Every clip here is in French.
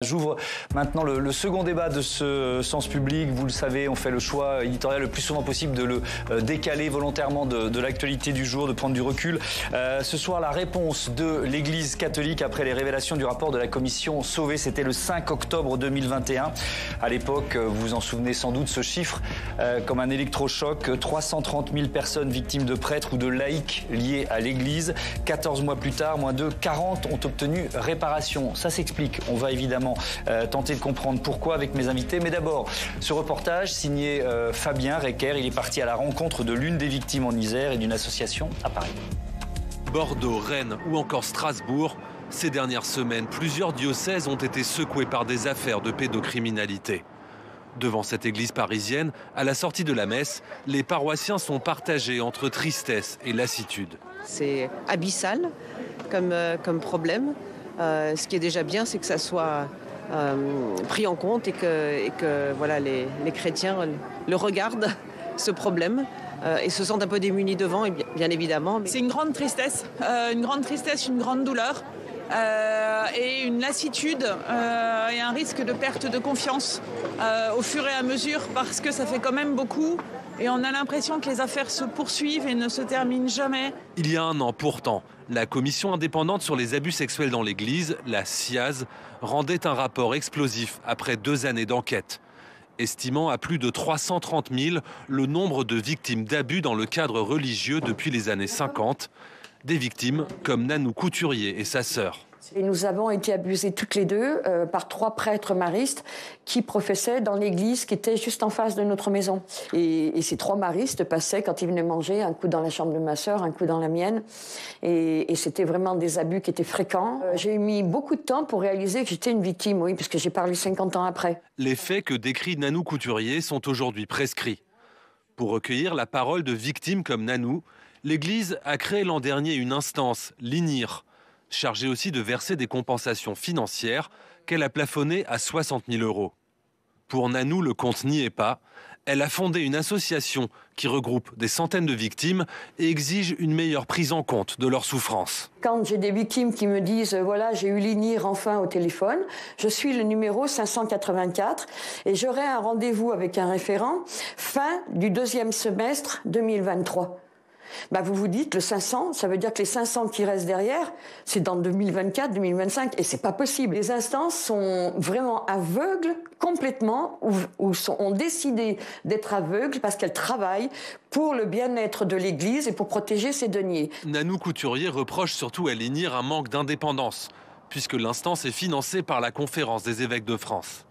J'ouvre maintenant le second débat de ce Sens Public. Vous le savez, on fait le choix éditorial le plus souvent possible de le décaler volontairement de l'actualité du jour, de prendre du recul. Ce soir, la réponse de l'Église catholique après les révélations du rapport de la commission Sauvé, c'était le 5 octobre 2021. À l'époque, vous vous en souvenez sans doute, ce chiffre comme un électrochoc, 330 000 personnes victimes de prêtres ou de laïcs liés à l'Église. 14 mois plus tard, moins de 40 ont obtenu réparation. Ça s'explique. On va évidemment tenter de comprendre pourquoi avec mes invités. Mais d'abord, ce reportage signé Fabien Recker. Il est parti à la rencontre de l'une des victimes en Isère et d'une association à Paris. Bordeaux, Rennes ou encore Strasbourg, ces dernières semaines, plusieurs diocèses ont été secoués par des affaires de pédocriminalité. Devant cette église parisienne, à la sortie de la messe, les paroissiens sont partagés entre tristesse et lassitude. C'est abyssal comme problème. Ce qui est déjà bien, c'est que ça soit pris en compte et que voilà, les chrétiens le regardent, ce problème, et se sentent un peu démunis devant, et bien évidemment. C'est une grande tristesse, une grande douleur, et une lassitude et un risque de perte de confiance au fur et à mesure, parce que ça fait quand même beaucoup. Et on a l'impression que les affaires se poursuivent et ne se terminent jamais. Il y a un an pourtant, la commission indépendante sur les abus sexuels dans l'Église, la CIAZ, rendait un rapport explosif après 2 années d'enquête, estimant à plus de 330 000 le nombre de victimes d'abus dans le cadre religieux depuis les années 50. Des victimes comme Nanou Couturier et sa sœur. Et nous avons été abusés toutes les deux par 3 prêtres maristes qui professaient dans l'église qui était juste en face de notre maison. Et ces 3 maristes passaient quand ils venaient manger, un coup dans la chambre de ma sœur, un coup dans la mienne. Et c'était vraiment des abus qui étaient fréquents. J'ai mis beaucoup de temps pour réaliser que j'étais une victime, oui, parce que j'ai parlé 50 ans après. Les faits que décrit Nanou Couturier sont aujourd'hui prescrits. Pour recueillir la parole de victimes comme Nanou, l'Église a créé l'an dernier une instance, l'INIR, chargée aussi de verser des compensations financières qu'elle a plafonnées à 60 000 €. Pour Nanou, le compte n'y est pas. Elle a fondé une association qui regroupe des centaines de victimes et exige une meilleure prise en compte de leurs souffrances. Quand j'ai des victimes qui me disent « voilà, j'ai eu l'INIR enfin au téléphone, je suis le numéro 584 et j'aurai un rendez-vous avec un référent fin du 2e semestre 2023 ». Vous vous dites, le 500, ça veut dire que les 500 qui restent derrière, c'est dans 2024, 2025, et c'est pas possible. Les instances sont vraiment aveugles complètement, ou ont décidé d'être aveugles parce qu'elles travaillent pour le bien-être de l'Église et pour protéger ses deniers. Nanou Couturier reproche surtout à l'INIR un manque d'indépendance, puisque l'instance est financée par la Conférence des évêques de France.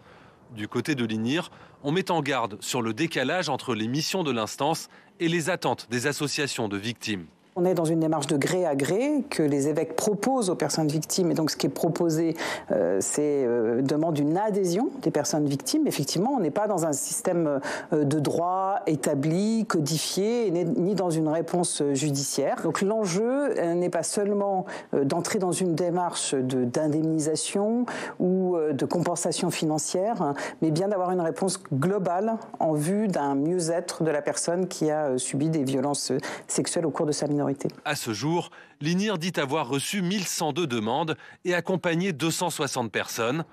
Du côté de l'INIR, on met en garde sur le décalage entre les missions de l'instance et les attentes des associations de victimes. On est dans une démarche de gré à gré que les évêques proposent aux personnes victimes. Et donc, ce qui est proposé, demande une adhésion des personnes victimes. Effectivement, on n'est pas dans un système de droit établi, codifié, ni dans une réponse judiciaire. Donc, l'enjeu n'est pas seulement d'entrer dans une démarche d'indemnisation ou de compensation financière, mais bien d'avoir une réponse globale en vue d'un mieux-être de la personne qui a subi des violences sexuelles au cours de sa minorité. À ce jour, l'INIR dit avoir reçu 1102 demandes et accompagné 260 personnes.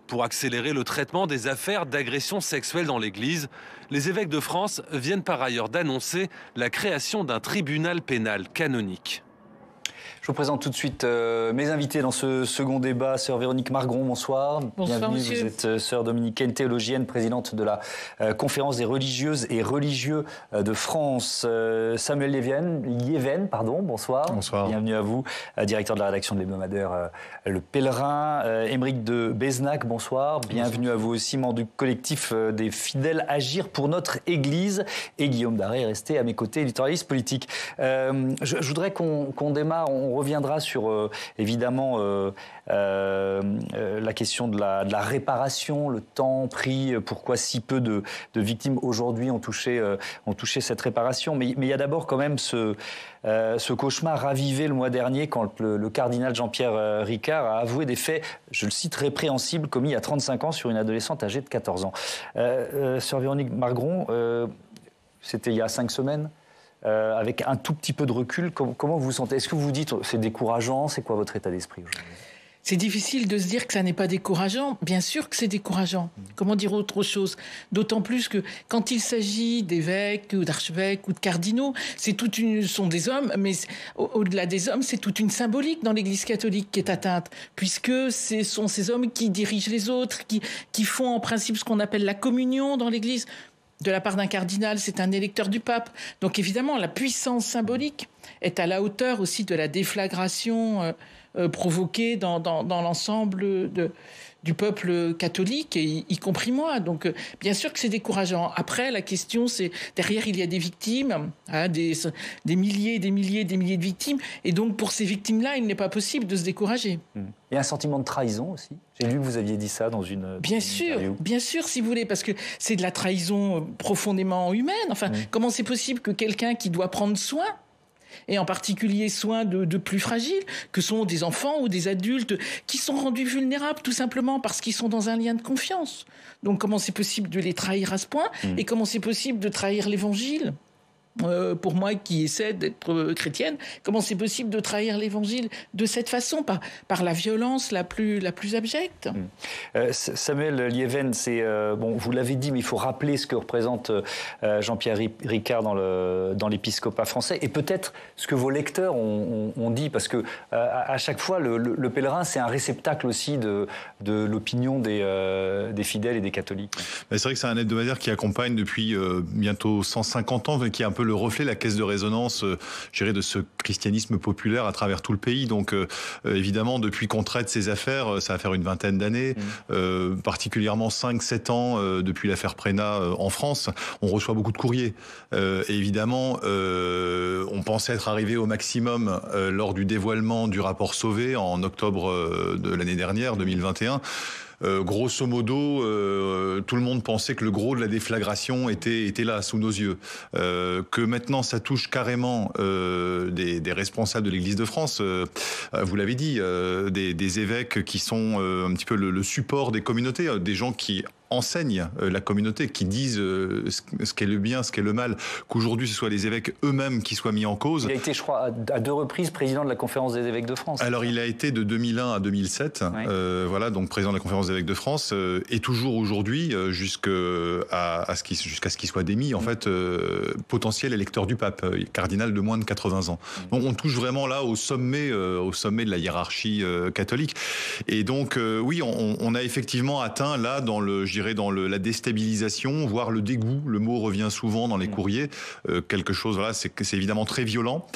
Pour accélérer le traitement des affaires d'agression sexuelle dans l'Église, les évêques de France viennent par ailleurs d'annoncer la création d'un tribunal pénal canonique. Je vous présente tout de suite mes invités dans ce second débat. Sœur Véronique Margron, bonsoir. Bonsoir, bienvenue. monsieur. Vous êtes sœur dominicaine théologienne, présidente de la Conférence des religieuses et religieux de France. Samuel Liéven, bonsoir. Bonsoir. Bienvenue à vous, directeur de la rédaction de l'hebdomadaire Le Pèlerin. Émeric de Beznac, bonsoir. Bienvenue à vous aussi, membre du collectif des fidèles Agir pour notre Église. Et Guillaume Daré est resté à mes côtés, éditorialiste politique. Je voudrais qu'on démarre. On reviendra sur, évidemment, la question de la réparation, le temps pris, pourquoi si peu de victimes aujourd'hui ont touché cette réparation. Mais il y a d'abord quand même ce cauchemar ravivé le mois dernier quand le cardinal Jean-Pierre Ricard a avoué des faits, je le cite, répréhensibles commis à 35 ans sur une adolescente âgée de 14 ans. Sœur Véronique Margron, c'était il y a 5 semaines. Avec un tout petit peu de recul, comment vous vous sentez? Est-ce que vous vous dites c'est décourageant? C'est quoi votre état d'esprit aujourd'hui? C'est difficile de se dire que ça n'est pas décourageant. Bien sûr que c'est décourageant. Comment dire autre chose? D'autant plus que quand il s'agit d'évêques ou d'archevêques ou de cardinaux, sont des hommes, mais au-delà des hommes, c'est toute une symbolique dans l'Église catholique qui est atteinte, puisque ce sont ces hommes qui dirigent les autres, qui font en principe ce qu'on appelle la communion dans l'Église. De la part d'un cardinal, c'est un électeur du pape. Donc évidemment, la puissance symbolique est à la hauteur aussi de la déflagration provoquée dans l'ensemble du peuple catholique, y compris moi. Donc bien sûr que c'est décourageant. Après, la question, c'est derrière, il y a des victimes, hein, des milliers et des milliers et des milliers de victimes. Et donc pour ces victimes-là, il n'est pas possible de se décourager. Il y a un sentiment de trahison aussi. J'ai lu que vous aviez dit ça dans une Bien sûr, si vous voulez, parce que c'est de la trahison profondément humaine. Enfin, comment c'est possible que quelqu'un qui doit prendre soin, et en particulier soin de plus fragiles, que sont des enfants ou des adultes, qui sont rendus vulnérables tout simplement parce qu'ils sont dans un lien de confiance. Donc comment c'est possible de les trahir à ce point? Et comment c'est possible de trahir l'Évangile? Pour moi qui essaie d'être chrétienne, comment c'est possible de trahir l'Évangile de cette façon, par la violence la plus abjecte? Samuel Lieven, vous l'avez dit, mais il faut rappeler ce que représente Jean-Pierre Ricard dans l'épiscopat français, et peut-être ce que vos lecteurs ont dit, parce que à chaque fois, le pèlerin, c'est un réceptacle aussi de l'opinion des fidèles et des catholiques. C'est vrai que c'est un hebdomadaire qui accompagne depuis bientôt 150 ans, qui est un peu le reflet, la caisse de résonance, je dirais, de ce christianisme populaire à travers tout le pays. Donc, évidemment, depuis qu'on traite ces affaires, ça va faire une vingtaine d'années, particulièrement 5-7 ans depuis l'affaire Prénat en France, on reçoit beaucoup de courriers. Et évidemment, on pensait être arrivé au maximum lors du dévoilement du rapport Sauvé en octobre de l'année dernière, 2021. Grosso modo, tout le monde pensait que le gros de la déflagration était là, sous nos yeux. Que maintenant, ça touche carrément des responsables de l'Église de France. Vous l'avez dit, des évêques qui sont un petit peu le support des communautés, des gens qui enseignent la communauté, qui disent ce qu'est le bien, ce qu'est le mal, qu'aujourd'hui ce soit les évêques eux-mêmes qui soient mis en cause. Il a été, je crois, à 2 reprises président de la Conférence des évêques de France. Alors il a été de 2001 à 2007, voilà, donc président de la Conférence des évêques de France, et toujours aujourd'hui, jusqu'à ce qu'il soit démis, en fait, potentiel électeur du pape, cardinal de moins de 80 ans. Donc on touche vraiment là au sommet de la hiérarchie catholique. Et donc oui, on a effectivement atteint là dans la déstabilisation, voire le dégoût. Le mot revient souvent dans les courriers. Quelque chose, voilà, c'est évidemment très violent.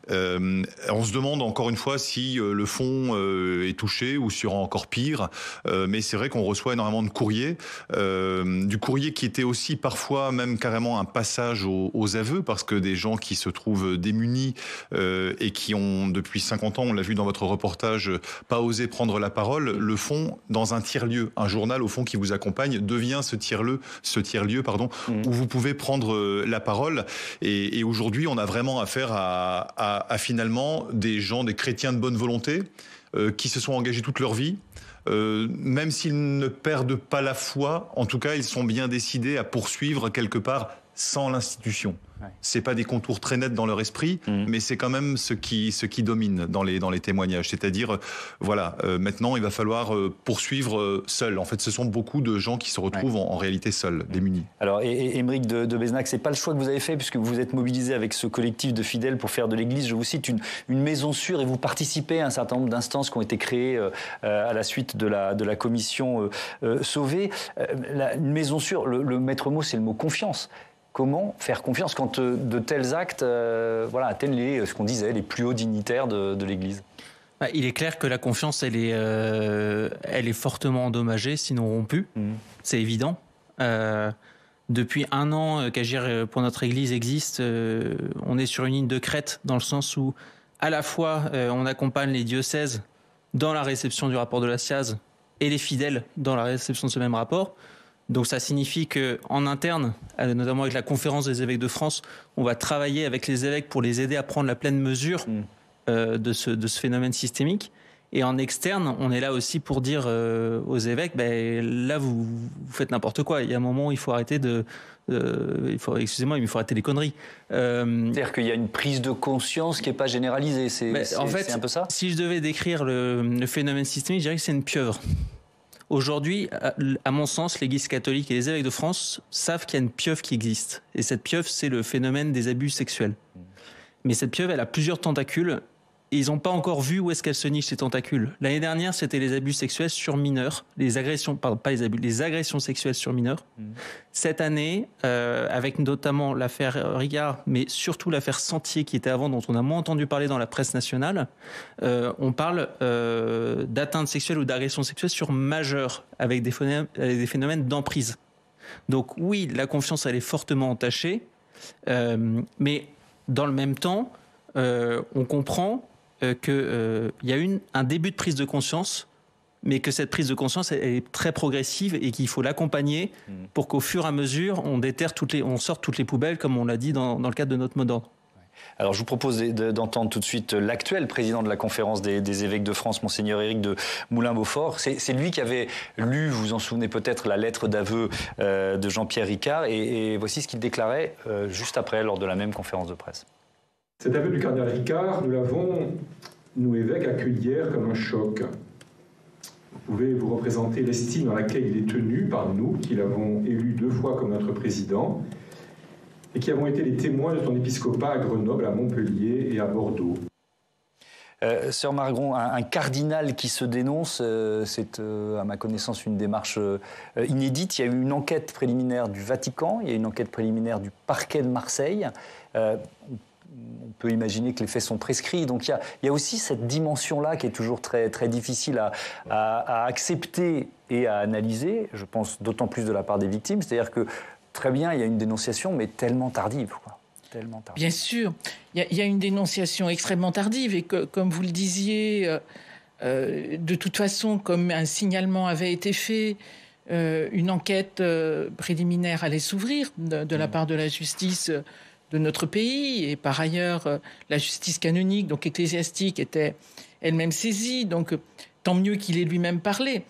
On se demande encore une fois si le fond est touché ou sera encore pire. Mais c'est vrai qu'on reçoit énormément de courriers. Du courrier qui était aussi parfois même carrément un passage aux aveux, parce que des gens qui se trouvent démunis et qui ont depuis 50 ans, on l'a vu dans votre reportage, pas osé prendre la parole, le font dans un tiers-lieu. Un journal au fond qui vous accompagne devient ce tiers-lieu, où vous pouvez prendre la parole. Et aujourd'hui, on a vraiment affaire à finalement des gens, des chrétiens de bonne volonté, qui se sont engagés toute leur vie. Même s'ils ne perdent pas la foi, en tout cas, ils sont bien décidés à poursuivre quelque part sans l'institution. Ouais. C'est pas des contours très nets dans leur esprit, mais c'est quand même ce qui domine dans les témoignages. C'est-à-dire, voilà, maintenant il va falloir poursuivre seul. En fait, ce sont beaucoup de gens qui se retrouvent en réalité seuls, démunis. Alors, Aymeric de Besnac, c'est pas le choix que vous avez fait, puisque vous êtes mobilisé avec ce collectif de fidèles pour faire de l'Église, je vous cite, une maison sûre, et vous participez à un certain nombre d'instances qui ont été créées à la suite de la commission Sauvé. Une maison sûre, le maître mot, c'est le mot confiance. Comment faire confiance quand de tels actes atteignent ce qu'on disait, les plus hauts dignitaires de l'Église? Il est clair que la confiance, elle est fortement endommagée, sinon rompue. C'est évident. Depuis 1 an qu'Agir pour notre Église existe, on est sur une ligne de crête, dans le sens où, à la fois, on accompagne les diocèses dans la réception du rapport de la SIAZ et les fidèles dans la réception de ce même rapport. Donc ça signifie qu'en interne, notamment avec la Conférence des évêques de France, on va travailler avec les évêques pour les aider à prendre la pleine mesure de ce phénomène systémique. Et en externe, on est là aussi pour dire aux évêques, là, vous faites n'importe quoi. Il y a un moment où il faut arrêter excusez-moi, mais il faut arrêter les conneries. C'est-à-dire qu'il y a une prise de conscience qui n'est pas généralisée. En fait, c'est un peu ça. Si je devais décrire le phénomène systémique, je dirais que c'est une pieuvre. Aujourd'hui, à mon sens, l'Église catholique et les évêques de France savent qu'il y a une pieuvre qui existe. Et cette pieuvre, c'est le phénomène des abus sexuels. Mais cette pieuvre, elle a plusieurs tentacules. Et ils n'ont pas encore vu où est-ce qu'elle se niche, ces tentacules. L'année dernière, c'était les abus sexuels sur mineurs, les agressions sexuelles sur mineurs. Cette année, avec notamment l'affaire Ricard, mais surtout l'affaire Sentier qui était avant, dont on a moins entendu parler dans la presse nationale, on parle d'atteinte sexuelle ou d'agression sexuelle sur majeurs, avec des phénomènes d'emprise. Donc oui, la confiance, elle est fortement entachée, mais dans le même temps, on comprend qu'il y a un début de prise de conscience, mais que cette prise de conscience est très progressive et qu'il faut l'accompagner pour qu'au fur et à mesure, on sorte toutes les poubelles, comme on l'a dit dans le cadre de notre mot d'ordre. Alors je vous propose d'entendre tout de suite l'actuel président de la conférence des évêques de France, Monseigneur Éric de Moulin-Beaufort. C'est lui qui avait lu, vous vous en souvenez peut-être, la lettre d'aveu de Jean-Pierre Ricard, et voici ce qu'il déclarait juste après, lors de la même conférence de presse. Cet aveu du cardinal Ricard, nous l'avons, nous évêques, accueilli hier comme un choc. Vous pouvez vous représenter l'estime dans laquelle il est tenu par nous, qui l'avons élu 2 fois comme notre président, et qui avons été les témoins de son épiscopat à Grenoble, à Montpellier et à Bordeaux. Sœur Margron, un cardinal qui se dénonce, c'est à ma connaissance une démarche inédite. Il y a eu une enquête préliminaire du Vatican, il y a une enquête préliminaire du parquet de Marseille. On peut imaginer que les faits sont prescrits. Donc il y a aussi cette dimension-là qui est toujours très, très difficile à accepter et à analyser, je pense d'autant plus de la part des victimes. C'est-à-dire que très bien, il y a une dénonciation, mais tellement tardive, quoi. Tellement tardive. Bien sûr, il y a une dénonciation extrêmement tardive et que, comme vous le disiez, de toute façon, comme un signalement avait été fait, une enquête préliminaire allait s'ouvrir de la part de la justice de notre pays, et par ailleurs la justice canonique, donc ecclésiastique, était elle-même saisie, donc tant mieux qu'il ait lui-même parlé.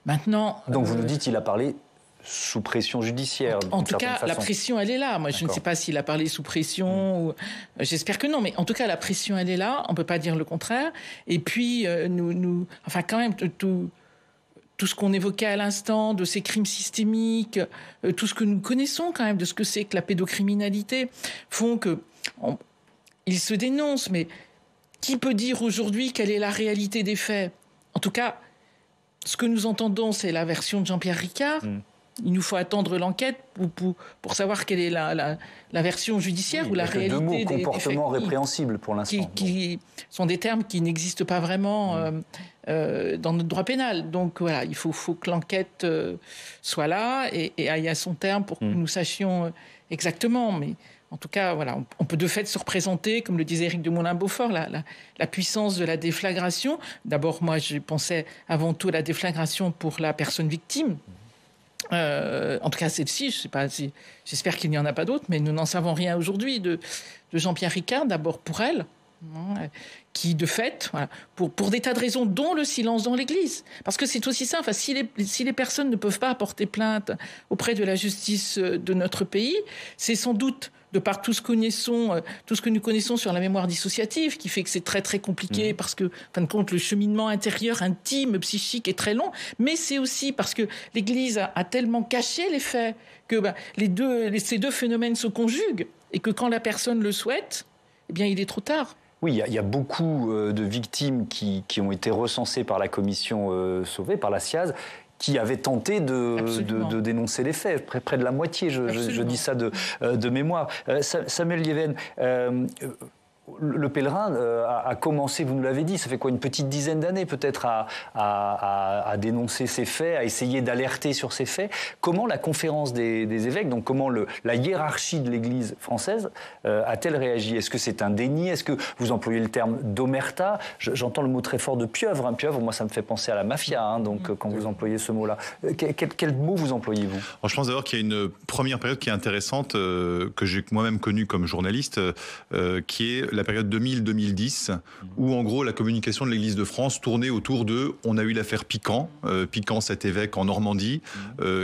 Maintenant... Donc vous nous dites qu'il a parlé sous pression judiciaire. En tout cas, la pression, elle est là. Moi, je ne sais pas s'il a parlé sous pression, ou... j'espère que non, mais en tout cas, la pression, elle est là, on ne peut pas dire le contraire. Et puis, enfin quand même, tout ce qu'on évoquait à l'instant, de ces crimes systémiques, tout ce que nous connaissons quand même, de ce que c'est que la pédocriminalité, font qu'ils se dénoncent. Mais qui peut dire aujourd'hui quelle est la réalité des faits ? En tout cas, ce que nous entendons, c'est la version de Jean-Pierre Ricard. Il nous faut attendre l'enquête pour savoir quelle est la version judiciaire ou la réalité des faits. 2 mots, comportement répréhensible pour l'instant. Qui sont des termes qui n'existent pas vraiment dans notre droit pénal. Donc voilà, il faut que l'enquête soit là et aille à son terme pour que nous sachions exactement. Mais en tout cas, voilà, on peut de fait se représenter, comme le disait Éric de Moulin-Beaufort, la puissance de la déflagration. D'abord, moi, je pensais avant tout à la déflagration pour la personne victime. En tout cas, celle-ci, je sais pas j'espère qu'il n'y en a pas d'autres, mais nous n'en savons rien aujourd'hui de Jean-Pierre Ricard, d'abord pour elle, qui de fait, voilà, pour des tas de raisons, dont le silence dans l'Église. Parce que c'est aussi ça, enfin, si les personnes ne peuvent pas porter plainte auprès de la justice de notre pays, c'est sans doute de par tout ce que nous connaissons sur la mémoire dissociative, qui fait que c'est très très compliqué parce que, en fin de compte, le cheminement intérieur, intime, psychique est très long, mais c'est aussi parce que l'Église a tellement caché les faits que ces 2 phénomènes se conjuguent et que quand la personne le souhaite, eh bien, il est trop tard. Oui, il y a beaucoup de victimes qui ont été recensées par la commission Sauvé, par la SIAZ, qui avaient tenté de dénoncer les faits, près de la moitié, je dis ça de mémoire. Samuel Lieven, le pèlerin a commencé, vous nous l'avez dit, ça fait quoi, une petite dizaine d'années peut-être à dénoncer ces faits, à essayer d'alerter sur ces faits. Comment la conférence des évêques, donc comment la hiérarchie de l'Église française a-t-elle réagi ? Est-ce que c'est un déni ? Est-ce que vous employez le terme d'omerta ? J'entends le mot très fort de pieuvre. Pieuvre, moi ça me fait penser à la mafia, donc quand vous employez ce mot-là. Quel mot vous employez-vous ? Alors, je pense d'abord qu'il y a une première période qui est intéressante, que j'ai moi-même connue comme journaliste, qui est la période 2000-2010, où en gros la communication de l'Église de France tournait autour de, on a eu l'affaire Piquant, cet évêque en Normandie,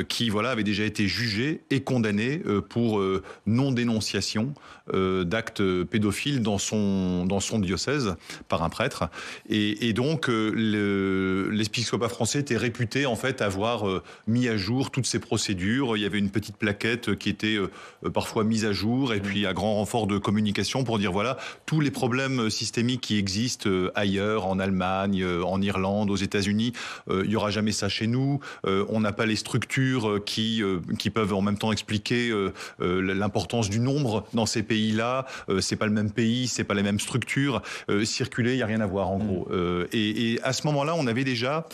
qui avait déjà été jugé et condamné pour non-dénonciation d'actes pédophiles dans son diocèse par un prêtre. Et donc l'épiscopat français était réputé en fait avoir mis à jour toutes ces procédures. Il y avait une petite plaquette qui était parfois mise à jour, et puis à grand renfort de communication pour dire voilà, tous les problèmes systémiques qui existent ailleurs, en Allemagne, en Irlande, aux États-Unis, il n'y aura jamais ça chez nous. On n'a pas les structures qui peuvent en même temps expliquer l'importance du nombre dans ces pays-là. C'est pas le même pays, c'est pas les mêmes structures. Circuler, il n'y a rien à voir en gros. Et à ce moment-là, on avait déjà,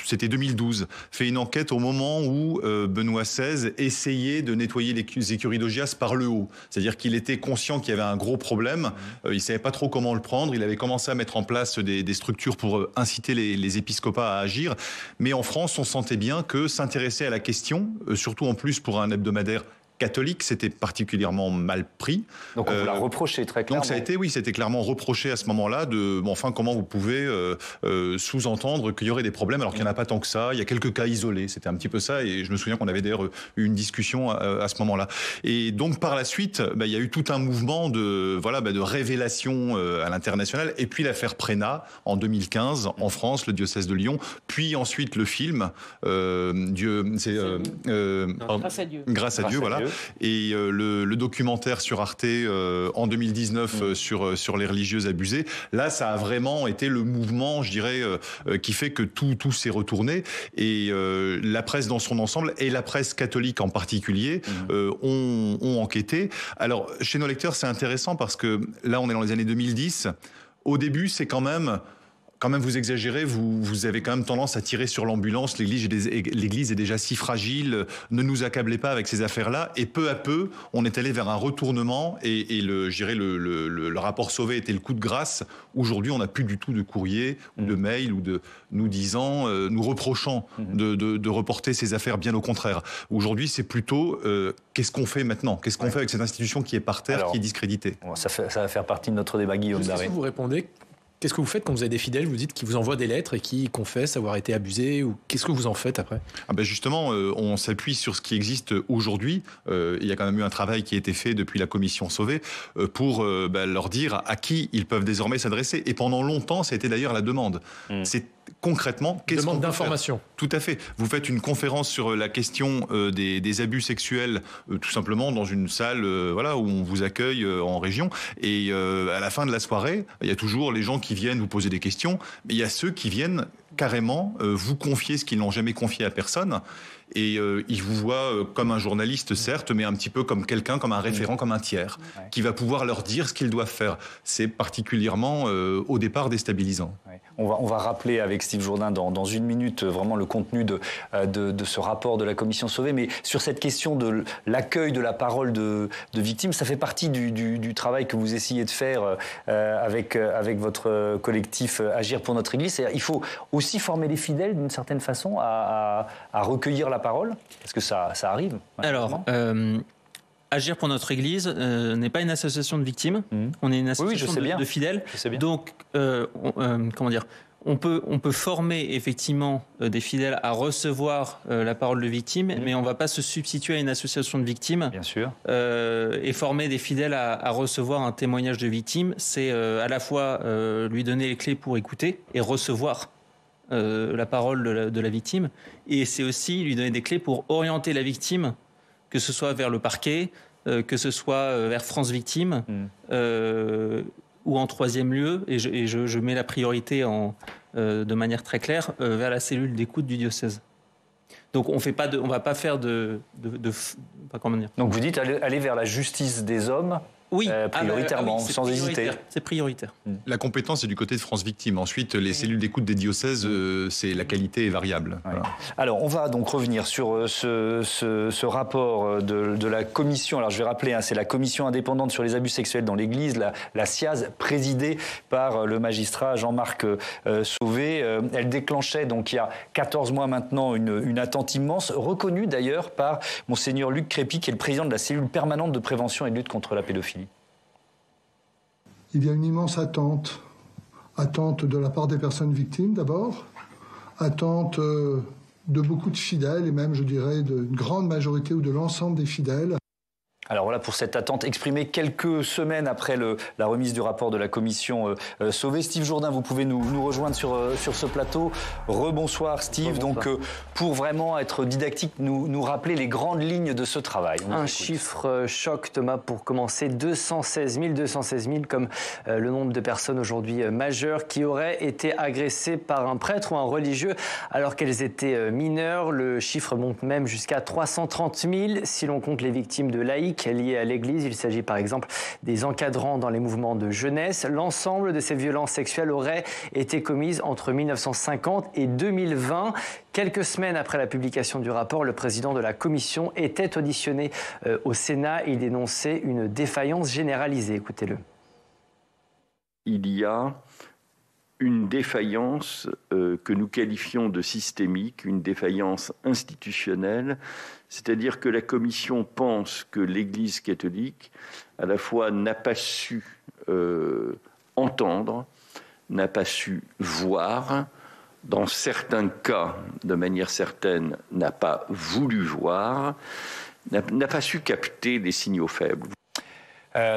c'était 2012, fait une enquête au moment où Benoît XVI essayait de nettoyer les écuries d'Augias par le haut. C'est-à-dire qu'il était conscient qu'il y avait un gros problème. Il ne savait pas trop comment le prendre. Il avait commencé à mettre en place des structures pour inciter les épiscopats à agir. Mais en France, on sentait bien que s'intéresser à la question, surtout en plus pour un hebdomadaire catholique, c'était particulièrement mal pris. Donc on vous l'a reproché très clairement. Donc c'était clairement reproché à ce moment-là de, comment vous pouvez sous-entendre qu'il y aurait des problèmes alors qu'il n'y en a pas tant que ça, il y a quelques cas isolés, c'était un petit peu ça, et je me souviens qu'on avait d'ailleurs eu une discussion à ce moment-là. Et donc par la suite, il y a eu tout un mouvement de révélation à l'international, et puis l'affaire Prénat en 2015 en France, le diocèse de Lyon, puis ensuite le film Grâce à Dieu. Grâce à Dieu, voilà. Et le documentaire sur Arte en 2019 sur les religieuses abusées. Là, ça a vraiment été le mouvement, je dirais, qui fait que tout s'est retourné. Et la presse dans son ensemble, et la presse catholique en particulier, ont enquêté. Alors, chez nos lecteurs, c'est intéressant parce que là, on est dans les années 2010. Au début, c'est quand même vous exagérez, vous avez quand même tendance à tirer sur l'ambulance. L'Église est déjà si fragile, ne nous accablez pas avec ces affaires-là. Et peu à peu, on est allé vers un retournement, et le rapport Sauvé était le coup de grâce. Aujourd'hui, on n'a plus du tout de courrier ou de mail ou de nous disant, nous reprochant de reporter ces affaires, bien au contraire. Aujourd'hui, c'est plutôt qu'est-ce qu'on fait maintenant ? Qu'est-ce qu'on fait avec cette institution qui est par terre, qui est discréditée ? Ça va faire partie de notre débat, Guillaume Daré. Qu'est-ce que vous répondez ? Qu'est-ce que vous faites quand vous avez des fidèles, vous dites, qui vous envoient des lettres et qui confessent avoir été abusés, ou qu'est-ce que vous en faites après ? Justement, on s'appuie sur ce qui existe aujourd'hui. Il y a quand même eu un travail qui a été fait depuis la commission Sauvé pour leur dire à qui ils peuvent désormais s'adresser. Et pendant longtemps, ça a été d'ailleurs la demande. C'est concrètement, qu'est-ce qu'on peut d'information. faire ? Tout à fait. Vous faites une conférence sur la question des abus sexuels, tout simplement dans une salle où on vous accueille en région. Et à la fin de la soirée, il y a toujours les gens qui viennent vous poser des questions, mais il y a ceux qui viennent carrément vous confier ce qu'ils n'ont jamais confié à personne. Et ils vous voient comme un journaliste, certes, mais un petit peu comme quelqu'un, comme un référent, comme un tiers, qui va pouvoir leur dire ce qu'ils doivent faire. C'est particulièrement, au départ, déstabilisant. Ouais. On va rappeler avec Steve Jourdain dans une minute vraiment le contenu de ce rapport de la commission Sauvé. Mais sur cette question de l'accueil de la parole de victimes, ça fait partie du travail que vous essayez de faire avec votre collectif Agir pour notre Église. Il faut aussi former les fidèles d'une certaine façon à recueillir la parole, parce que ça arrive. Alors, Agir pour notre Église n'est pas une association de victimes, on est une association de fidèles. Donc, on peut former effectivement des fidèles à recevoir la parole de victimes, mais on ne va pas se substituer à une association de victimes. Bien sûr. Et former des fidèles à recevoir un témoignage de victime, c'est à la fois lui donner les clés pour écouter et recevoir la parole de la victime, et c'est aussi lui donner des clés pour orienter la victime, que ce soit vers le parquet, que ce soit vers France Victime, ou en troisième lieu, et je mets la priorité de manière très claire, vers la cellule d'écoute du diocèse. Donc on va pas faire comment dire. Donc vous dites aller vers la justice des hommes. Oui, prioritairement, sans hésiter. C'est prioritaire. La compétence est du côté de France Victime. Ensuite, les cellules d'écoute des diocèses, la qualité est variable. Ouais. Voilà. Alors, on va donc revenir sur ce rapport de la commission. Alors, je vais rappeler, c'est la commission indépendante sur les abus sexuels dans l'Église, la CIAZ, présidée par le magistrat Jean-Marc Sauvé. Elle déclenchait, donc il y a 14 mois maintenant, une attente immense, reconnue d'ailleurs par Monseigneur Luc Crépy, qui est le président de la cellule permanente de prévention et de lutte contre la pédophilie. il y a une immense attente. Attente de la part des personnes victimes d'abord, attente de beaucoup de fidèles et même, je dirais, d'une grande majorité ou de l'ensemble des fidèles. Alors voilà pour cette attente exprimée quelques semaines après la remise du rapport de la commission Sauvé. Steve Jourdain, vous pouvez nous rejoindre sur ce plateau. Rebonsoir Steve. Rebonsoir. Donc pour vraiment être didactique, nous rappeler les grandes lignes de ce travail. Un chiffre choc, Thomas, pour commencer, 216 000 comme le nombre de personnes aujourd'hui majeures qui auraient été agressées par un prêtre ou un religieux alors qu'elles étaient mineures. Le chiffre monte même jusqu'à 330 000 si l'on compte les victimes de laïcs liées à l'Église. Il s'agit par exemple des encadrants dans les mouvements de jeunesse. L'ensemble de ces violences sexuelles auraient été commises entre 1950 et 2020. Quelques semaines après la publication du rapport, le président de la commission était auditionné au Sénat. Il dénonçait une défaillance généralisée. Écoutez-le. Il y a une défaillance que nous qualifions de systémique, une défaillance institutionnelle, c'est-à-dire que la Commission pense que l'Église catholique, à la fois, n'a pas su entendre, n'a pas su voir, dans certains cas, de manière certaine, n'a pas voulu voir, n'a pas su capter les signaux faibles.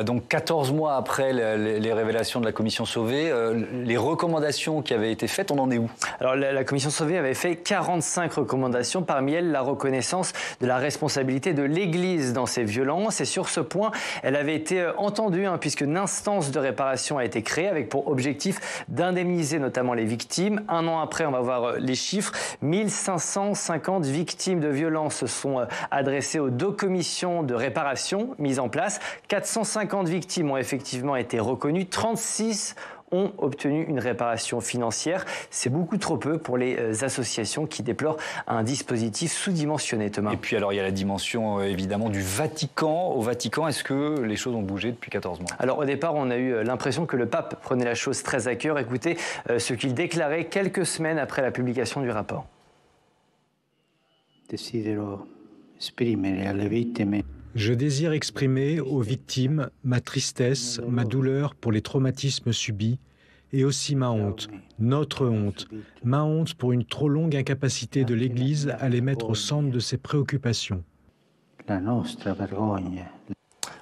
Donc 14 mois après les révélations de la commission Sauvé, les recommandations qui avaient été faites, on en est où? Alors la commission Sauvé avait fait 45 recommandations, parmi elles la reconnaissance de la responsabilité de l'Église dans ces violences. Et sur ce point, elle avait été entendue puisque une instance de réparation a été créée avec pour objectif d'indemniser notamment les victimes. Un an après, on va voir les chiffres, 1550 victimes de violences se sont adressées aux 2 commissions de réparation mises en place. 450 victimes ont effectivement été reconnues, 36 ont obtenu une réparation financière. C'est beaucoup trop peu pour les associations qui déplorent un dispositif sous-dimensionné, Thomas. Et puis alors il y a la dimension évidemment du Vatican. Au Vatican, est-ce que les choses ont bougé depuis 14 mois? Alors au départ, on a eu l'impression que le pape prenait la chose très à cœur. Écoutez ce qu'il déclarait quelques semaines après la publication du rapport. Je désire exprimer aux victimes ma tristesse, ma douleur pour les traumatismes subis et aussi ma honte, notre honte, ma honte pour une trop longue incapacité de l'Église à les mettre au centre de ses préoccupations.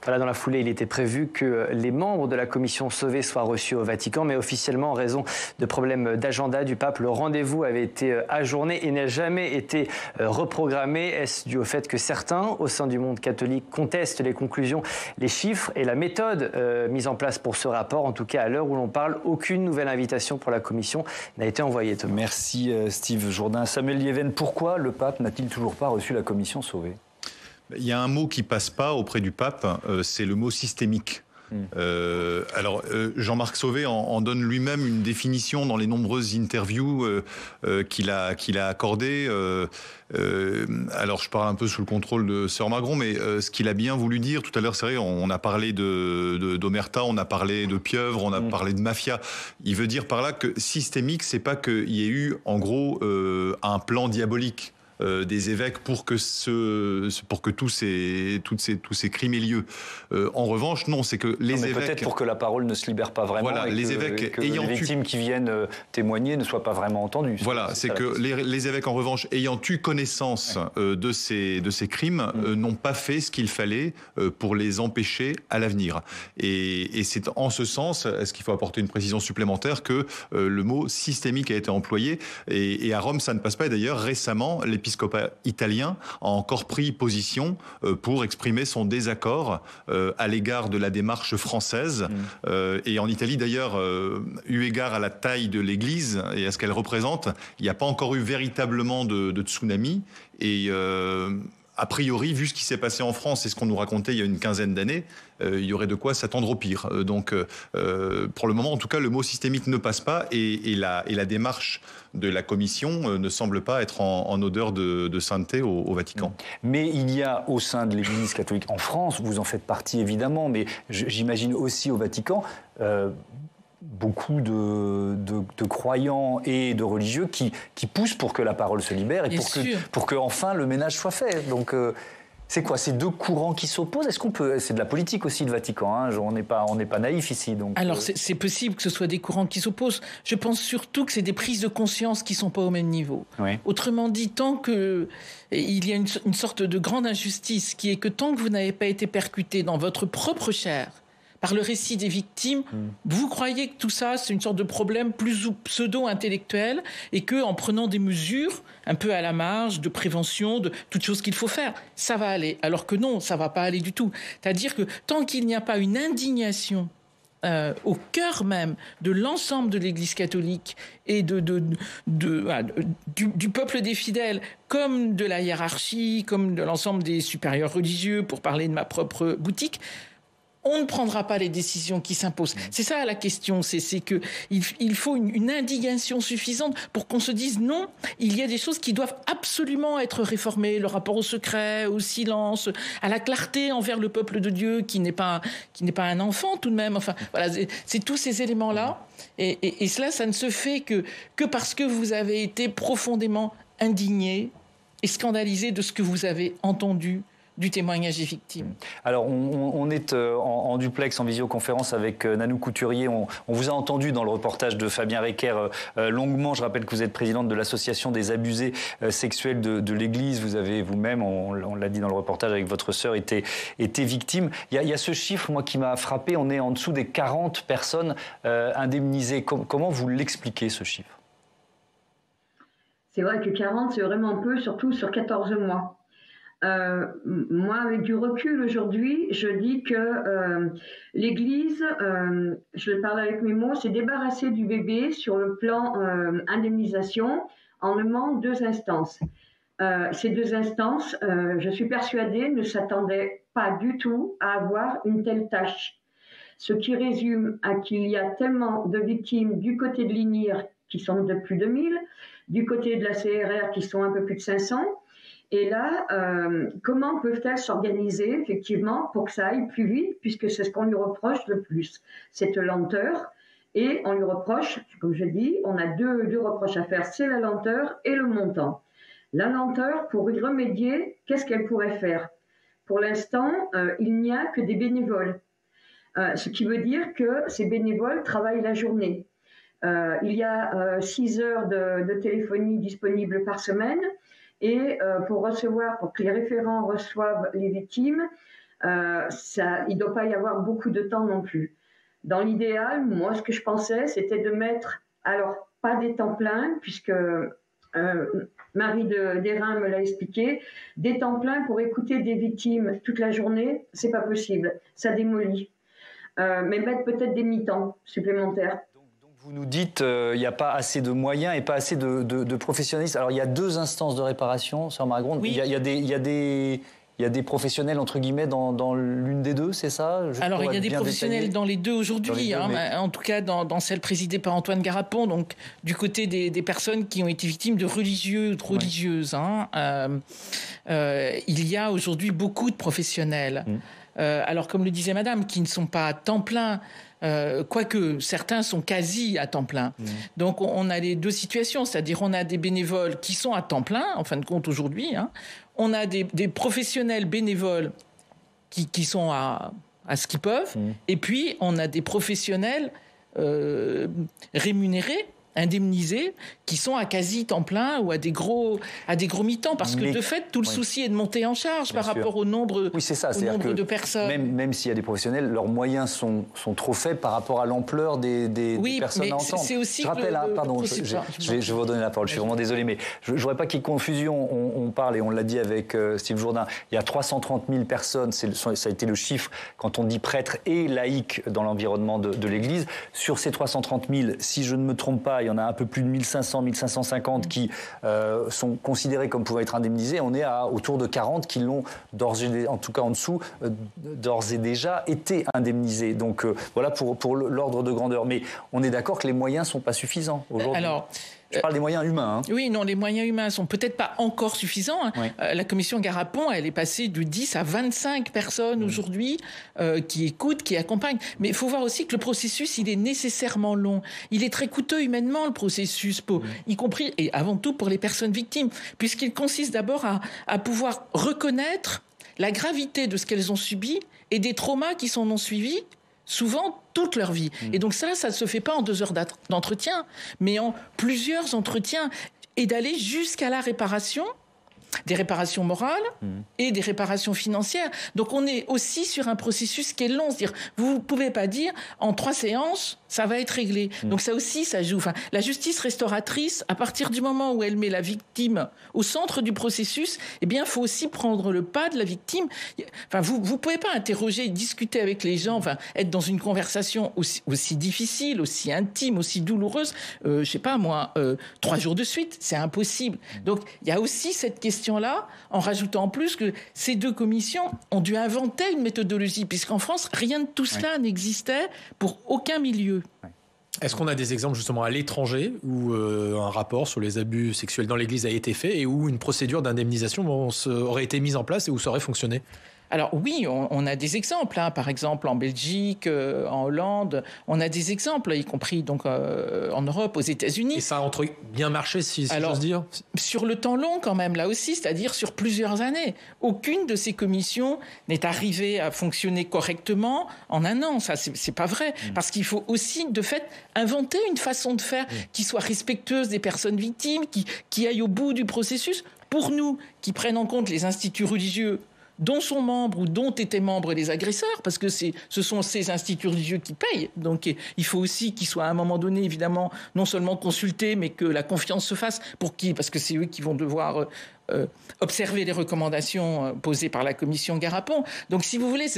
Voilà, dans la foulée, il était prévu que les membres de la commission Sauvé soient reçus au Vatican, mais officiellement, en raison de problèmes d'agenda du pape, le rendez-vous avait été ajourné et n'a jamais été reprogrammé. Est-ce dû au fait que certains, au sein du monde catholique, contestent les conclusions, les chiffres et la méthode mise en place pour ce rapport? En tout cas, à l'heure où l'on parle, aucune nouvelle invitation pour la commission n'a été envoyée. Thomas. Merci Steve Jourdain. Samuel Lieven, pourquoi le pape n'a-t-il toujours pas reçu la commission Sauvé? Il y a un mot qui passe pas auprès du pape, c'est le mot systémique. Alors Jean-Marc Sauvé en donne lui-même une définition dans les nombreuses interviews qu'il a accordées. Alors je parle un peu sous le contrôle de Sœur Magron, mais ce qu'il a bien voulu dire tout à l'heure, c'est vrai, on a parlé d'omerta, on a parlé de pieuvre, on a parlé de mafia. Il veut dire par là que systémique, c'est pas qu'il y ait eu en gros un plan diabolique des évêques pour que tous ces crimes aient lieu. En revanche, non, c'est que les évêques... Peut-être pour que la parole ne se libère pas vraiment. Voilà, les évêques ayant les victimes qui viennent témoigner ne soient pas vraiment entendues. Voilà, c'est que les évêques, en revanche, ayant eu connaissance de ces crimes, n'ont pas fait ce qu'il fallait pour les empêcher à l'avenir. Et c'est en ce sens, est-ce qu'il faut apporter une précision supplémentaire, que le mot systémique a été employé. Et à Rome, ça ne passe pas. Et d'ailleurs, récemment, l'épiscopat italien a encore pris position pour exprimer son désaccord à l'égard de la démarche française. Et en Italie, d'ailleurs, eu égard à la taille de l'Église et à ce qu'elle représente, il n'y a pas encore eu véritablement de tsunami. Et a priori, vu ce qui s'est passé en France et ce qu'on nous racontait il y a une quinzaine d'années, il y aurait de quoi s'attendre au pire. Donc, pour le moment, en tout cas, le mot systémique ne passe pas et la démarche de la Commission ne semble pas être en odeur de sainteté au Vatican. Mais il y a au sein de l'Église catholique en France, vous en faites partie évidemment, mais j'imagine aussi au Vatican, beaucoup de croyants et de religieux qui poussent pour que la parole se libère et pour que enfin le ménage soit fait. Donc C'est quoi? C'est deux courants qui s'opposent? Est-ce qu'on peut... C'est de la politique aussi, le Vatican, hein, on n'est pas naïf ici. Donc, alors, c'est possible que ce soit des courants qui s'opposent. Je pense surtout que c'est des prises de conscience qui ne sont pas au même niveau. Oui. Autrement dit, tant qu'il y a une sorte de grande injustice qui est que tant que vous n'avez pas été percuté dans votre propre chair par le récit des victimes, vous croyez que tout ça, c'est une sorte de problème plus ou pseudo-intellectuel et qu'en prenant des mesures un peu à la marge de prévention, de toutes choses qu'il faut faire, ça va aller. Alors que non, ça ne va pas aller du tout. C'est-à-dire que tant qu'il n'y a pas une indignation au cœur même de l'ensemble de l'Église catholique et du peuple des fidèles, comme de la hiérarchie, comme de l'ensemble des supérieurs religieux, pour parler de ma propre boutique, on ne prendra pas les décisions qui s'imposent. C'est ça la question, c'est qu'il faut une indignation suffisante pour qu'on se dise non, il y a des choses qui doivent absolument être réformées, le rapport au secret, au silence, à la clarté envers le peuple de Dieu qui n'est pas un enfant tout de même. Enfin, voilà, c'est tous ces éléments-là. Et cela, ça ne se fait que parce que vous avez été profondément indigné et scandalisé de ce que vous avez entendu du témoignage des victimes. Alors, on est en duplex, en visioconférence avec Nanou Couturier. On vous a entendu dans le reportage de Fabien Recker longuement. Je rappelle que vous êtes présidente de l'association des abusés sexuels de l'Église. Vous avez vous-même, on l'a dit dans le reportage avec votre sœur, été victime. Il y a ce chiffre, moi, qui m'a frappé. On est en dessous des 40 personnes indemnisées. Comment vous l'expliquez, ce chiffre? C'est vrai que 40, c'est vraiment peu, surtout sur 14 mois. Moi, avec du recul aujourd'hui, je dis que l'Église, je parle avec mes mots, s'est débarrassée du bébé sur le plan indemnisation en nommant 2 instances. Ces 2 instances, je suis persuadée, ne s'attendaient pas du tout à avoir une telle tâche. Ce qui résume à qu'il y a tellement de victimes du côté de l'INIR qui sont de plus de 1000, du côté de la CRR qui sont un peu plus de 500. Et là, comment peuvent-elles s'organiser, effectivement, pour que ça aille plus vite, puisque c'est ce qu'on lui reproche le plus, cette lenteur. Et on lui reproche, comme je dis, on a deux reproches à faire, c'est la lenteur et le montant. La lenteur, pour y remédier, qu'est-ce qu'elle pourrait faire? Pour l'instant, il n'y a que des bénévoles. Ce qui veut dire que ces bénévoles travaillent la journée. Il y a 6 heures de téléphonie disponibles par semaine. Et pour que les référents reçoivent les victimes, il ne doit pas y avoir beaucoup de temps non plus. Dans l'idéal, moi, ce que je pensais, c'était de mettre, alors pas des temps pleins, puisque Marie Derain me l'a expliqué, des temps pleins pour écouter des victimes toute la journée, c'est pas possible, ça démolit. Mais mettre peut-être des mi-temps supplémentaires. Vous nous dites il n'y a pas assez de moyens et pas assez de professionnalistes. Alors il y a 2 instances de réparation, sœur Margronde. Oui. Il y a des professionnels entre guillemets dans l'une des 2, c'est ça? Alors il y a des professionnels dans les 2 aujourd'hui, en tout cas dans celle présidée par Antoine Garapon, donc du côté des personnes qui ont été victimes de religieux ou de religieuses. Il y a aujourd'hui beaucoup de professionnels. Alors comme le disait Madame, qui ne sont pas à temps plein. Quoique certains sont quasi à temps plein. Donc on a les 2 situations, c'est-à-dire on a des bénévoles qui sont à temps plein, en fin de compte aujourd'hui, on a des professionnels bénévoles qui sont à ce qu'ils peuvent, et puis on a des professionnels rémunérés, indemnisés, qui sont à quasi temps plein ou à des gros mi-temps, parce que de fait tout le souci est de monter en charge par rapport au nombre, de personnes. Même s'il y a des professionnels, leurs moyens sont trop faibles par rapport à l'ampleur des personnes à entendre. C'est aussi je rappelle, je vais vous redonner la parole, je suis vraiment désolé, mais je ne voudrais pas qu'il y ait confusion. On parle, et on l'a dit avec Steve Jourdain, il y a 330 000 personnes, ça a été le chiffre quand on dit prêtres et laïcs dans l'environnement de l'Église. Sur ces 330 000, si je ne me trompe pas, il y en a un peu plus de 1500, 1550 qui sont considérés comme pouvant être indemnisés. On est autour de 40 qui l'ont, en tout cas en dessous, d'ores et déjà été indemnisés. Donc voilà pour l'ordre de grandeur. Mais on est d'accord que les moyens ne sont pas suffisants aujourd'hui. Je parle des moyens humains. Oui, non, les moyens humains ne sont peut-être pas encore suffisants. Oui. La commission Garapon, elle est passée de 10 à 25 personnes aujourd'hui qui écoutent, qui accompagnent. Mais il faut voir aussi que le processus, il est nécessairement long. Il est très coûteux humainement, le processus, y compris et avant tout pour les personnes victimes, puisqu'il consiste d'abord à pouvoir reconnaître la gravité de ce qu'elles ont subi et des traumas qui s'en ont suivis, souvent toute leur vie. Et donc ça ne se fait pas en 2 heures d'entretien, mais en plusieurs entretiens, et d'aller jusqu'à la réparation, des réparations morales et des réparations financières. Donc on est aussi sur un processus qui est long. C'est-à-dire, vous ne pouvez pas dire, en 3 séances, ça va être réglé. Donc ça aussi, ça joue. Enfin, la justice restauratrice, à partir du moment où elle met la victime au centre du processus, eh bien, il faut aussi prendre le pas de la victime. Enfin, vous ne pouvez pas interroger, discuter avec les gens, enfin, être dans une conversation aussi difficile, aussi intime, aussi douloureuse, je sais pas moi, 3 jours de suite, c'est impossible. Donc, il y a aussi cette question-là, en rajoutant en plus que ces 2 commissions ont dû inventer une méthodologie, puisqu'en France, rien de tout cela n'existait pour aucun milieu. Est-ce qu'on a des exemples justement à l'étranger où un rapport sur les abus sexuels dans l'Église a été fait et où une procédure d'indemnisation aurait été mise en place et où ça aurait fonctionné ? Alors oui, on a des exemples. Par exemple, en Belgique, en Hollande, on a des exemples, y compris donc en Europe, aux États-Unis. Et ça a bien marché, si j'ose dire. Sur le temps long, quand même, là aussi, c'est-à-dire sur plusieurs années. Aucune de ces commissions n'est arrivée à fonctionner correctement en 1 an. Ça, c'est pas vrai, parce qu'il faut aussi, de fait, inventer une façon de faire qui soit respectueuse des personnes victimes, qui aille au bout du processus. Pour nous, qui prennent en compte les instituts religieux dont sont membres ou dont étaient membres les agresseurs, parce que ce sont ces instituts religieux qui payent. Donc il faut aussi qu'ils soient à un moment donné, évidemment, non seulement consultés, mais que la confiance se fasse. Pour qui ? Parce que c'est eux qui vont devoir observer les recommandations posées par la commission Garapon. Donc si vous voulez,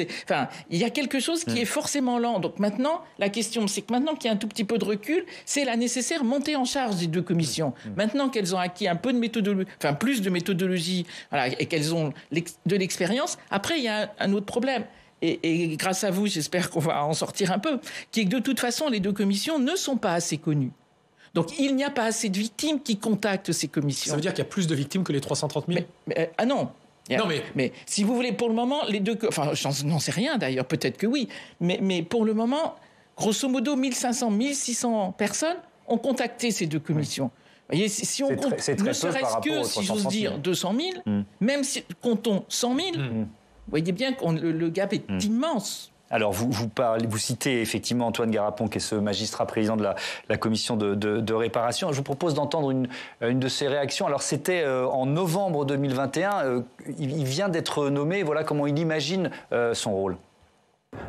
il y a quelque chose qui est forcément lent. Donc maintenant, la question, c'est que maintenant qu'il y a un tout petit peu de recul, c'est la nécessaire montée en charge des 2 commissions. Maintenant qu'elles ont acquis un peu de méthodologie, enfin plus de méthodologie, voilà, et qu'elles ont de l'expérience, après il y a un autre problème. Et grâce à vous, j'espère qu'on va en sortir un peu, qui est que de toute façon, les 2 commissions ne sont pas assez connues. Donc il n'y a pas assez de victimes qui contactent ces commissions. Ça veut dire qu'il y a plus de victimes que les 330 000 ? Non. Mais si vous voulez, pour le moment, les 2... Enfin, je n'en sais rien d'ailleurs, peut-être que oui. Mais pour le moment, grosso modo, 1500, 1600 personnes ont contacté ces 2 commissions. Vous voyez, si on compte, ne serait-ce que, si j'ose dire, 200 000, même si comptons 100 000, vous voyez bien que le gap est immense. Alors, vous citez effectivement Antoine Garapon, qui est ce magistrat président de la commission de réparation. Je vous propose d'entendre une de ses réactions. Alors, c'était en novembre 2021. Il vient d'être nommé. Voilà comment il imagine son rôle.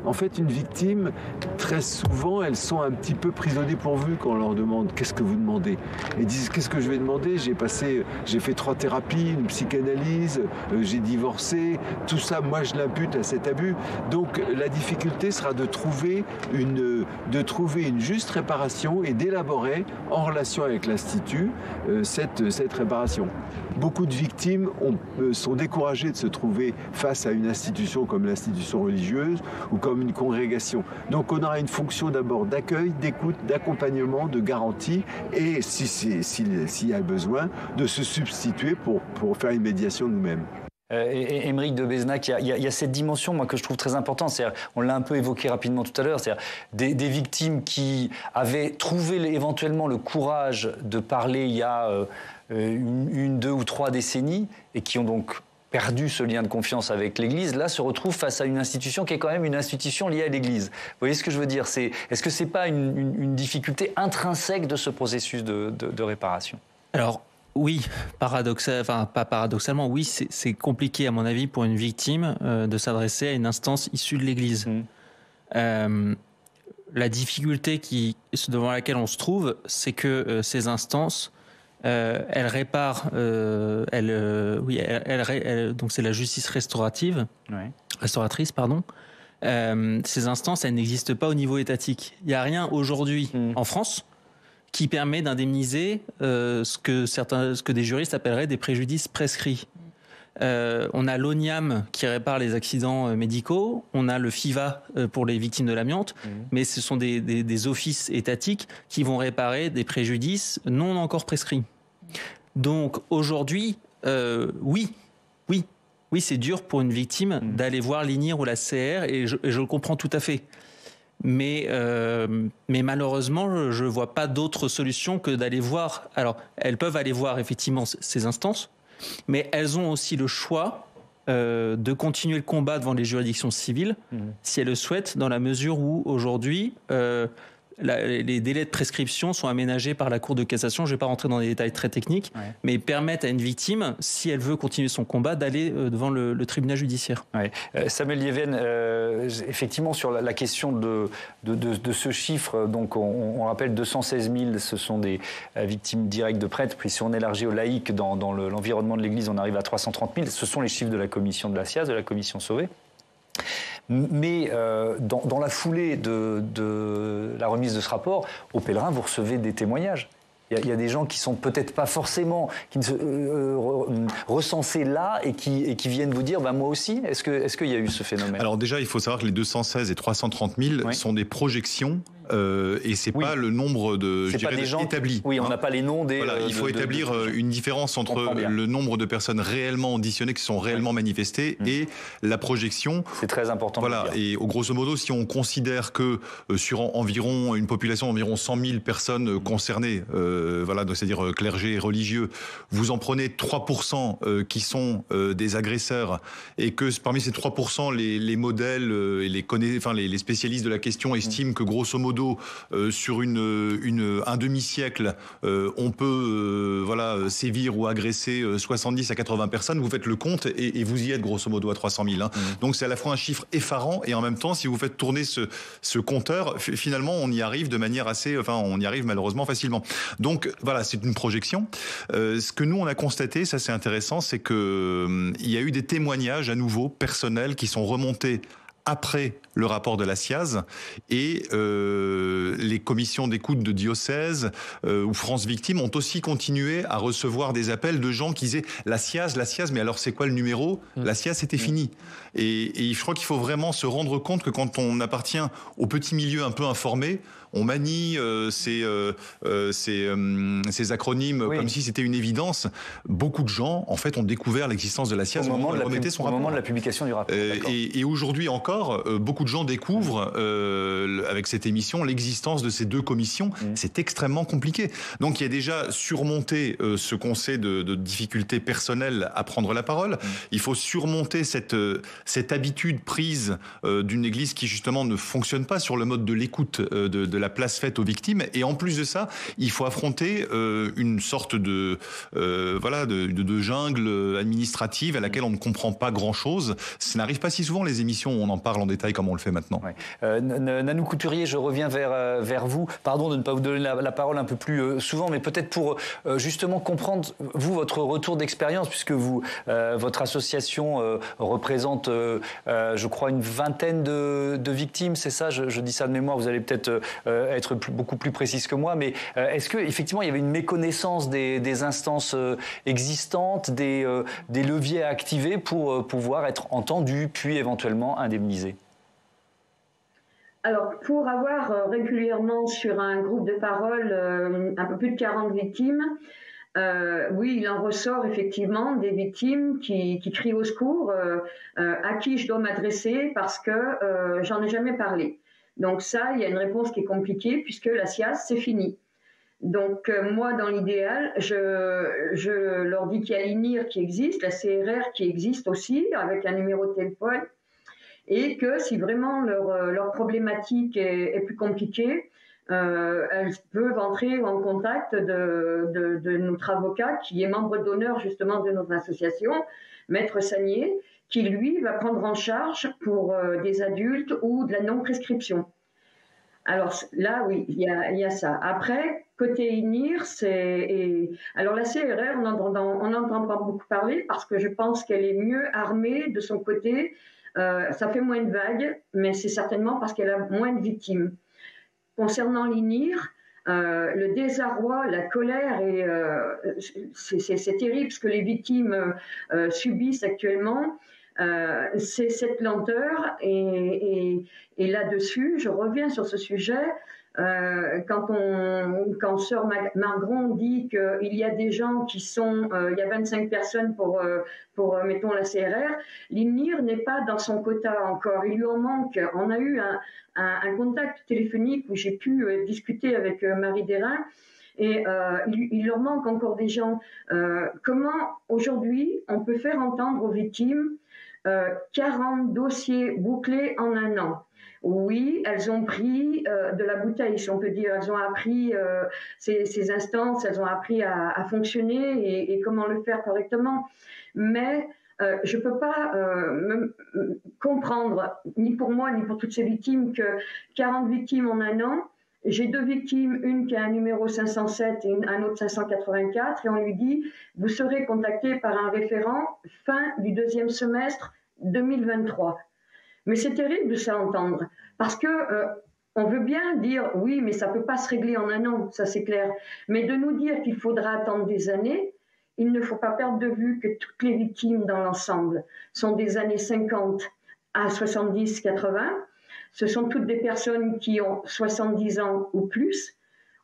En fait, une victime, très souvent, elles sont un petit peu prises au dépourvu quand on leur demande « qu'est-ce que vous demandez ?» Elles disent « qu'est-ce que je vais demander ? J'ai fait 3 thérapies, une psychanalyse, j'ai divorcé, tout ça, moi je l'impute à cet abus. » Donc la difficulté sera de trouver une juste réparation et d'élaborer, en relation avec l'Institut, cette réparation. Beaucoup de victimes sont découragées de se trouver face à une institution comme l'institution religieuse ou comme une congrégation. Donc on aura une fonction d'abord d'accueil, d'écoute, d'accompagnement, de garantie et, s'il y a besoin, de se substituer pour faire une médiation nous-mêmes. Aymeric de Besnac, il y a cette dimension, moi, que je trouve très importante. On l'a un peu évoqué rapidement tout à l'heure. C'est-à-dire des victimes qui avaient trouvé éventuellement le courage de parler il y a 1, 2 ou 3 décennies et qui ont donc perdu ce lien de confiance avec l'Église, là se retrouvent face à une institution qui est quand même une institution liée à l'Église. Vous voyez ce que je veux dire ? Est-ce que ce n'est pas une difficulté intrinsèque de ce processus de réparation ? Alors, oui, pas paradoxalement, oui, c'est compliqué à mon avis pour une victime de s'adresser à une instance issue de l'Église. La difficulté devant laquelle on se trouve, c'est que ces instances, elles réparent, donc c'est la justice restauratrice, pardon. Ces instances, elles n'existent pas au niveau étatique. Il n'y a rien aujourd'hui en France qui permet d'indemniser ce que des juristes appelleraient des préjudices prescrits. On a l'ONIAM qui répare les accidents médicaux, on a le FIVA pour les victimes de l'amiante, mais ce sont des offices étatiques qui vont réparer des préjudices non encore prescrits. Donc aujourd'hui, oui, c'est dur pour une victime d'aller voir l'INIR ou la CR, et je le comprends tout à fait. Mais malheureusement, je ne vois pas d'autre solution que d'aller voir. Alors, elles peuvent aller voir effectivement ces instances, mais elles ont aussi le choix de continuer le combat devant les juridictions civiles, si elle le souhaite, dans la mesure où aujourd'hui les délais de prescription sont aménagés par la Cour de cassation. Je ne vais pas rentrer dans des détails très techniques, mais permettent à une victime, si elle veut continuer son combat, d'aller devant le tribunal judiciaire. Samuel Lieven, effectivement, sur la question de ce chiffre, donc on rappelle 216 000, ce sont des victimes directes de prêtres. Puis si on élargit aux laïcs dans l'environnement de l'Église, on arrive à 330 000. Ce sont les chiffres de la commission de la SIAZ, de la commission Sauvé. Mais dans la foulée de la remise de ce rapport, au Pèlerin, vous recevez des témoignages. Il y a des gens qui sont peut-être pas forcément recensés là et qui viennent vous dire moi aussi. Est-ce qu'il y a eu ce phénomène? Alors déjà, il faut savoir que les 216 et 330 000 sont des projections. Et c'est pas le nombre établi. Oui, on n'a pas les noms des. Voilà, il faut établir une différence entre le nombre de personnes réellement auditionnées, qui sont réellement manifestées, et la projection. C'est très important. Voilà. Et grosso modo, si on considère que sur environ une population d'environ 100 000 personnes concernées, voilà, c'est-à-dire clergés et religieux, vous en prenez 3% qui sont des agresseurs, et que parmi ces 3%, les modèles et les spécialistes de la question estiment que grosso modo sur un demi-siècle, on peut sévir ou agresser 70 à 80 personnes. Vous faites le compte et vous y êtes grosso modo à 300 000. Donc c'est à la fois un chiffre effarant et en même temps, si vous faites tourner ce compteur, finalement, on y arrive de manière on y arrive malheureusement facilement. Donc voilà, c'est une projection. Ce que nous on a constaté, ça c'est intéressant, c'est que il y a eu des témoignages à nouveau personnels qui sont remontés après le rapport de la SIAZ et les commissions d'écoute de diocèse ou France Victimes ont aussi continué à recevoir des appels de gens qui disaient la SIAZ, mais alors c'est quoi le numéro? La SIAZ, c'était fini. Et je crois qu'il faut vraiment se rendre compte que quand on appartient au petit milieu un peu informé, on manie ces acronymes comme si c'était une évidence. Beaucoup de gens, en fait, ont découvert l'existence de la SIAZ au moment de la publication du rapport. Et aujourd'hui encore, beaucoup de gens découvrent, avec cette émission, l'existence de ces deux commissions. C'est extrêmement compliqué. Donc il y a déjà surmonté ce qu'on sait de difficultés personnelles à prendre la parole. Il faut surmonter cette habitude prise d'une Église qui justement ne fonctionne pas sur le mode de l'écoute de la place faite aux victimes. Et en plus de ça, il faut affronter une sorte de jungle administrative à laquelle on ne comprend pas grand-chose. Ça n'arrive pas si souvent, les émissions où on en parle en détail comme on le fait maintenant. Nanou Couturier, je reviens vers vous. Pardon de ne pas vous donner la parole un peu plus souvent, mais peut-être pour justement comprendre, vous, votre retour d'expérience, puisque votre association représente, je crois, une vingtaine de victimes, c'est ça, je dis ça de mémoire, vous allez peut-être être beaucoup plus précise que moi, mais est-ce qu'effectivement il y avait une méconnaissance des instances existantes, des leviers à activer pour pouvoir être entendu, puis éventuellement indemnisé? Alors, pour avoir régulièrement sur un groupe de parole un peu plus de 40 victimes, oui, il en ressort effectivement des victimes qui crient au secours, à qui je dois m'adresser parce que j'en ai jamais parlé. Donc ça, il y a une réponse qui est compliquée puisque la SIAZ, c'est fini. Donc moi, dans l'idéal, je leur dis qu'il y a l'INIR qui existe, la CRR qui existe aussi, avec un numéro de téléphone, et que si vraiment leur problématique est plus compliquée, elles peuvent entrer en contact de notre avocat qui est membre d'honneur justement de notre association, Maître Sagnier, qui lui va prendre en charge pour des adultes ou de la non-prescription. Alors là, oui, il y a ça. Après, côté INIR, alors la CRR, on n'entend pas beaucoup parler parce que je pense qu'elle est mieux armée de son côté. Ça fait moins de vagues, mais c'est certainement parce qu'elle a moins de victimes. Concernant l'INIR, le désarroi, la colère, c'est terrible ce que les victimes subissent actuellement. C'est cette lenteur et là-dessus, je reviens sur ce sujet. Quand Sœur Margron dit qu'il y a des gens qui sont, il y a 25 personnes pour mettons la CRR, l'INIR n'est pas dans son quota encore. Il lui en manque. On a eu un contact téléphonique où j'ai pu discuter avec Marie Derain. Et il leur manque encore des gens. Comment aujourd'hui on peut faire entendre aux victimes 40 dossiers bouclés en un an. Oui, elles ont pris de la bouteille, si on peut dire. Elles ont appris ces instances, elles ont appris à fonctionner et comment le faire correctement. Mais je ne peux pas comprendre, ni pour moi, ni pour toutes ces victimes, que 40 victimes en un an. J'ai 2 victimes, une qui a un numéro 507 et un autre 584, et on lui dit « Vous serez contacté par un référent fin du 2e semestre 2023 ». Mais c'est terrible de ça entendre, parce que on veut bien dire « Oui, mais ça ne peut pas se régler en un an », ça c'est clair. Mais de nous dire qu'il faudra attendre des années, il ne faut pas perdre de vue que toutes les victimes dans l'ensemble sont des années 50 à 70-80. Ce sont toutes des personnes qui ont 70 ans ou plus.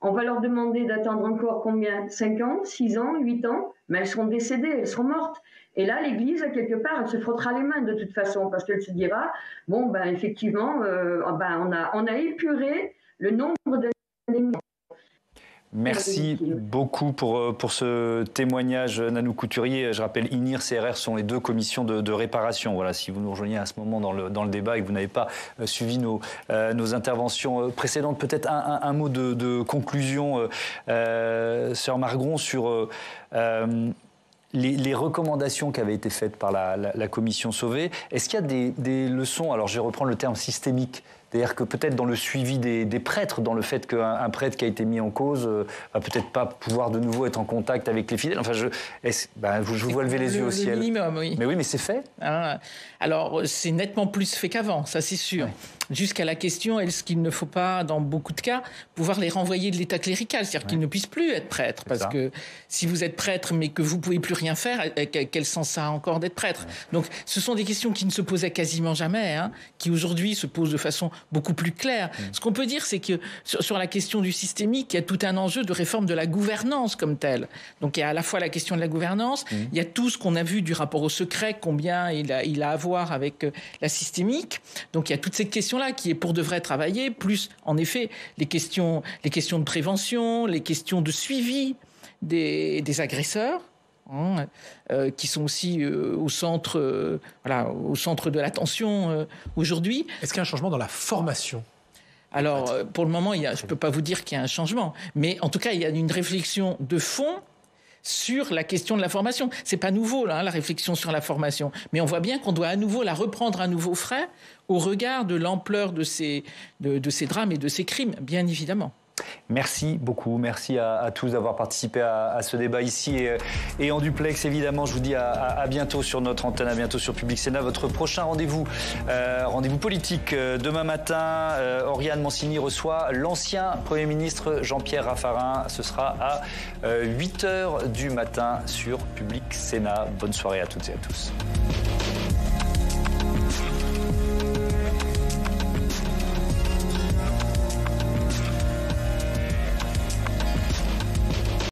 On va leur demander d'attendre encore combien? 5 ans, 6 ans, 8 ans? Mais elles seront décédées, elles seront mortes. Et là, l'Église, quelque part, elle se frottera les mains de toute façon, parce qu'elle se dira, bon, ben effectivement, on a épuré le nombre d'années. Merci beaucoup pour ce témoignage, Nanou Couturier. Je rappelle, INIR, CRR sont les 2 commissions de réparation. Voilà, si vous nous rejoignez à ce moment dans le débat et que vous n'avez pas suivi nos interventions précédentes, peut-être un mot de conclusion, Sœur Margron, sur les recommandations qui avaient été faites par la commission Sauvé. Est-ce qu'il y a des leçons, alors je vais reprendre le terme systémique, c'est-à-dire que peut-être dans le suivi des prêtres, dans le fait qu'un prêtre qui a été mis en cause va peut-être pas pouvoir de nouveau être en contact avec les fidèles. Enfin, je vous vois lever les yeux au ciel. Le minimum, oui. Mais oui, mais c'est fait. Alors, c'est nettement plus fait qu'avant, ça c'est sûr. Ouais. Jusqu'à la question, est-ce qu'il ne faut pas, dans beaucoup de cas, pouvoir les renvoyer de l'état clérical, c'est-à-dire qu'ils ne puissent plus être prêtres, parce que si vous êtes prêtre mais que vous ne pouvez plus rien faire, quel sens ça a encore d'être prêtre? Donc, ce sont des questions qui ne se posaient quasiment jamais, qui aujourd'hui se posent de façon beaucoup plus claire. Ce qu'on peut dire, c'est que sur la question du systémique, il y a tout un enjeu de réforme de la gouvernance comme telle. Donc, il y a à la fois la question de la gouvernance, il y a tout ce qu'on a vu du rapport au secret, combien il a à voir avec la systémique. Donc, il y a toute cette question-là qui est pour de vrai travailler, plus en effet les questions de prévention, les questions de suivi des agresseurs, qui sont aussi au centre de l'attention aujourd'hui. Est-ce qu'il y a un changement dans la formation ? Alors, pour le moment, je ne peux pas vous dire qu'il y a un changement, mais en tout cas, il y a une réflexion de fond sur la question de la formation. C'est pas nouveau, là, la réflexion sur la formation, mais on voit bien qu'on doit à nouveau la reprendre à nouveau frais au regard de l'ampleur de ces drames et de ces crimes, bien évidemment. Merci beaucoup, merci à tous d'avoir participé à ce débat ici et en duplex évidemment. Je vous dis à bientôt sur notre antenne, à bientôt sur Public Sénat. Votre prochain rendez-vous politique demain matin. Oriane Mancini reçoit l'ancien Premier ministre Jean-Pierre Raffarin. Ce sera à 8h du matin sur Public Sénat. Bonne soirée à toutes et à tous.